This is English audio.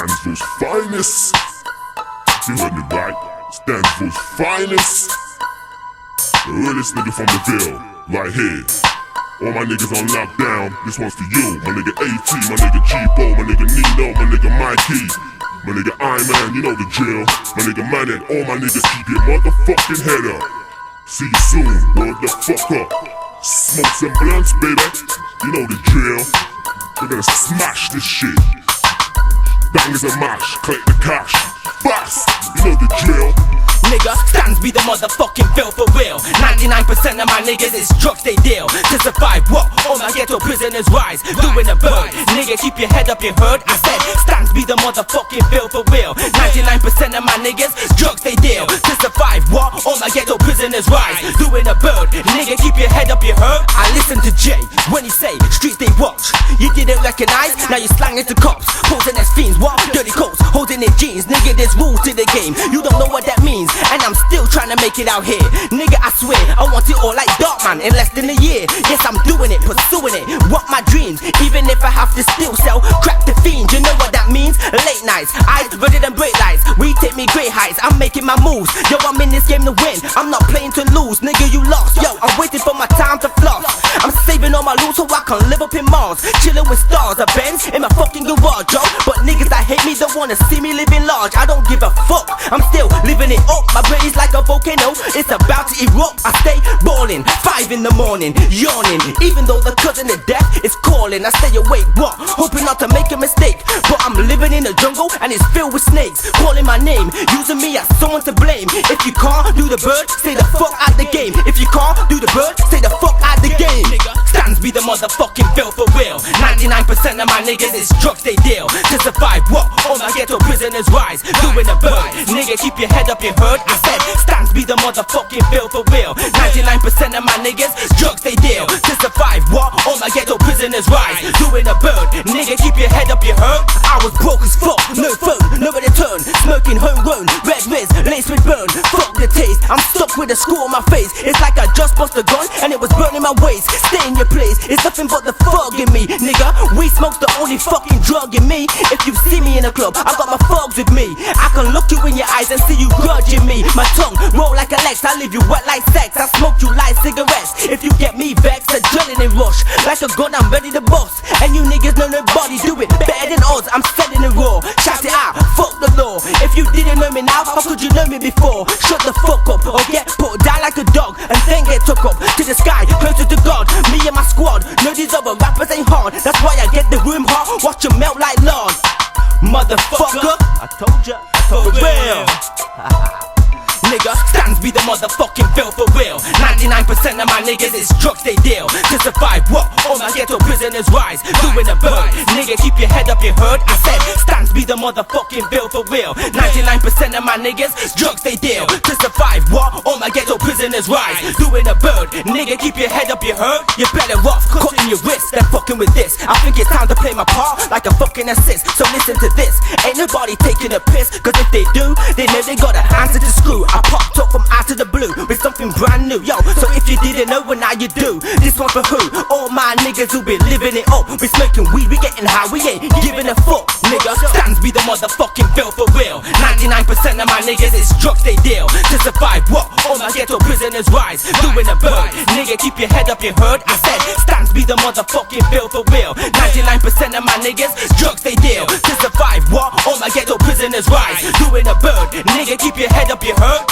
Stanford's finest. You heard me right, Stanford's finest. The realest nigga from the Ville, right here. All my niggas on lockdown, this one's for you. My nigga AT, my nigga G-Bo, my nigga Nino, my nigga Mikey, my nigga I-Man, you know the drill. My nigga Man and all my niggas keep your motherfucking head up. See you soon, word the fuck up. Smoke some blunts, baby, you know the drill. We're gonna smash this shit. Bang is a mash, collect the cash. Fast, you know the drill. Nigga, Stans be the motherfucking Ville for real. 99% of my niggas is drugs they deal. To survive what? All my ghetto prisoners rise, doing a bird. Nigga, keep your head up, you heard? I said, Stans be the motherfucking Ville for real. 99% of my niggas, drugs they deal. To survive what? All my ghetto prisoners rise, doing a bird. Nigga, keep your head up, you heard? I listen to Jay when he say, streets they watch. You didn't recognize, now you slang as the cops. Posing as fiends, what? Dirty coats, holding their jeans. Nigga, there's rules to the game, you don't know what that means. And I'm still trying to make it out here. Nigga, I swear, I want it all like Darkman in less than a year. Yes, I'm doing it, pursuing it, want my dreams. Even if I have to still sell crap to fiends. You know what that means? Late nights, eyes redder than brake lights. We take me great heights, I'm making my moves. Yo, I'm in this game to win, I'm not playing to lose. Nigga, you lost. Yo, I'm waiting for my time to floss. I'm saving all my loot so I can live up in Mars. Chilling with stars, a Benz in my fucking garage, yo. But niggas that hate me don't wanna see me living large. I don't give a fuck, I'm still living it up. My brain is like a volcano, it's about to erupt. I stay ballin', 5 in the morning, yawning. Even though the cousin of death is calling, I stay awake, what? Hoping not to make a mistake. But I'm living in a jungle and it's filled with snakes, calling my name, using me as someone to blame. If you can't do the bird, stay the fuck out the game. If you can't do the bird, stay the fuck out the game. Stans be the motherfucking Ville for real. 99% of my niggas is drugs they deal. To survive what? All my ghetto prisoners rise, doing a bird. Nigga, keep your head up, you heard? I said, Stans be the motherfucking Ville for real. 99% of my niggas, drugs they deal. To survive what? All my ghetto prisoners rise, doing a bird. Nigga, keep your head up, you heard? I was broke as fuck, no phone, nobody turn. Smoking homegrown, red whiz, laced with burn. Fuck the taste, I'm stuck with a screw on my face. It's like I just bust a gun and it was burning my waist. Stay in your place, it's nothing but the fog in me. Nigga, weed smoke's the only fucking drug in me. If you see me in a club, I got my fogs with me. I can look you in your eyes and see you grudging me. My tongue roll like a Lex, I leave you wet like sex. I smoke you like cigarettes. If you get me vexed, adrenaline rush like a gun, I'm ready to bust. And you niggas know nobody do it better than us. I'm setting it raw, shout it out, fuck the law. If you didn't know me now, how could you know me before? Shut the fuck up or get put down like a dog and then get took up to the sky, closer to God. Me and my squad, know these other rappers ain't hard. That's why I get the room hot, watch them melt like lard. Motherfucker, I told ya, for real. Nigga, Stans be the motherfucking Ville for real. 99% of my niggas is drugs they deal. To survive what? All my ghetto prisoners rise, doing a bird. Nigga, keep your head up, you heard? I said, Stans be the motherfucking Ville for real. 99% of my niggas, drugs they deal. To survive what? All my ghetto prisoners rise, doing a bird. Nigga, keep your head up, you heard? You better off cutting your wrist than fucking with this. I think it's time to play my part like a fucking assist. So listen to this, ain't nobody taking a piss. Cause if they do, they know they got an answer to screw. I popped up from out of the blue with something brand new, yo. So if you didn't know, well now you do. This one for who? All my niggas who been living it up. We smoking weed, we getting high, we ain't giving a fuck. Nigga, Stans be the motherfucking Ville for real. 99% of my niggas is drugs they deal. To survive what? All my ghetto prisoners rise, doing a bird. Nigga, keep your head up, you heard? I said, Stans be the motherfucking Ville for real. 99% of my niggas, drugs they deal. To survive what? All my ghetto prisoners rise, doing a bird. Nigga, keep your head up, you heard?